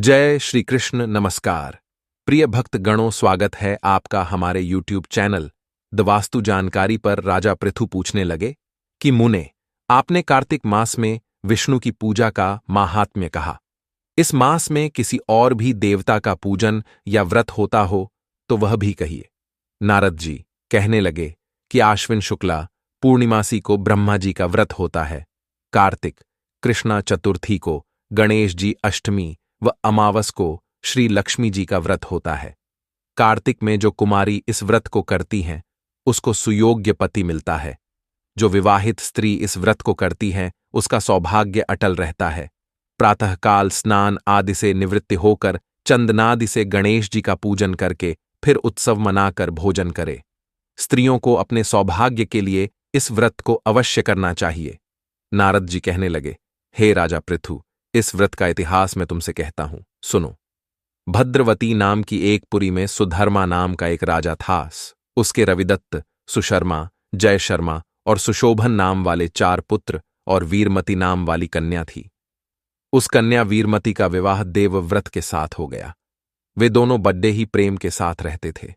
जय श्री कृष्ण। नमस्कार प्रिय भक्त गणों, स्वागत है आपका हमारे यूट्यूब चैनल द वास्तु जानकारी पर। राजा पृथु पूछने लगे कि मुने, आपने कार्तिक मास में विष्णु की पूजा का माहात्म्य कहा। इस मास में किसी और भी देवता का पूजन या व्रत होता हो तो वह भी कहिए। नारद जी कहने लगे कि आश्विन शुक्ला पूर्णिमासी को ब्रह्मा जी का व्रत होता है, कार्तिक कृष्णा चतुर्थी को गणेश जी अष्टमी व अमावस को श्री लक्ष्मी जी का व्रत होता है। कार्तिक में जो कुमारी इस व्रत को करती हैं उसको सुयोग्य पति मिलता है। जो विवाहित स्त्री इस व्रत को करती है उसका सौभाग्य अटल रहता है। प्रातःकाल स्नान आदि से निवृत्ति होकर चंदनादि से गणेश जी का पूजन करके फिर उत्सव मनाकर भोजन करे। स्त्रियों को अपने सौभाग्य के लिए इस व्रत को अवश्य करना चाहिए। नारद जी कहने लगे, हे राजा पृथु, इस व्रत का इतिहास मैं तुमसे कहता हूं, सुनो। भद्रवती नाम की एक पुरी में सुधर्मा नाम का एक राजा था। उसके रविदत्त, सुशर्मा, जय शर्मा और सुशोभन नाम वाले 4 पुत्र और वीरमती नाम वाली कन्या थी। उस कन्या वीरमती का विवाह देवव्रत के साथ हो गया। वे दोनों बड्डे ही प्रेम के साथ रहते थे।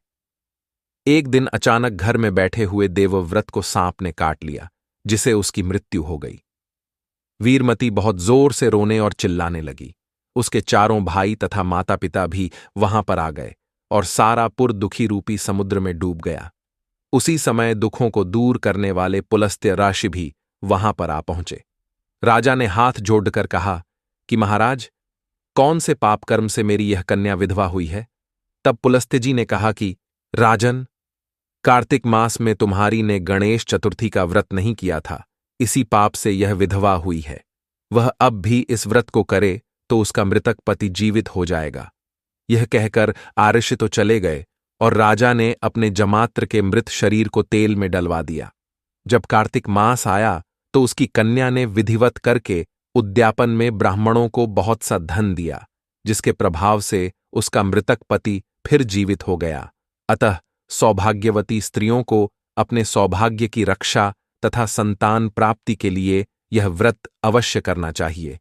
एक दिन अचानक घर में बैठे हुए देवव्रत को सांप ने काट लिया, जिसे उसकी मृत्यु हो गई। वीरमती बहुत जोर से रोने और चिल्लाने लगी। उसके चारों भाई तथा माता पिता भी वहां पर आ गए और सारा पुर दुखी रूपी समुद्र में डूब गया। उसी समय दुखों को दूर करने वाले पुलस्त्य ऋषि भी वहां पर आ पहुंचे। राजा ने हाथ जोड़कर कहा कि महाराज, कौन से पापकर्म से मेरी यह कन्या विधवा हुई है? तब पुलस्त्य जी ने कहा कि राजन, कार्तिक मास में तुम्हारी ने गणेश चतुर्थी का व्रत नहीं किया था, इसी पाप से यह विधवा हुई है। वह अब भी इस व्रत को करे तो उसका मृतक पति जीवित हो जाएगा। यह कहकर आऋषि तो चले गए और राजा ने अपने जमात्र के मृत शरीर को तेल में डलवा दिया। जब कार्तिक मास आया तो उसकी कन्या ने विधिवत करके उद्यापन में ब्राह्मणों को बहुत सा धन दिया, जिसके प्रभाव से उसका मृतक पति फिर जीवित हो गया। अतः सौभाग्यवती स्त्रियों को अपने सौभाग्य की रक्षा तथा संतान प्राप्ति के लिए यह व्रत अवश्य करना चाहिए।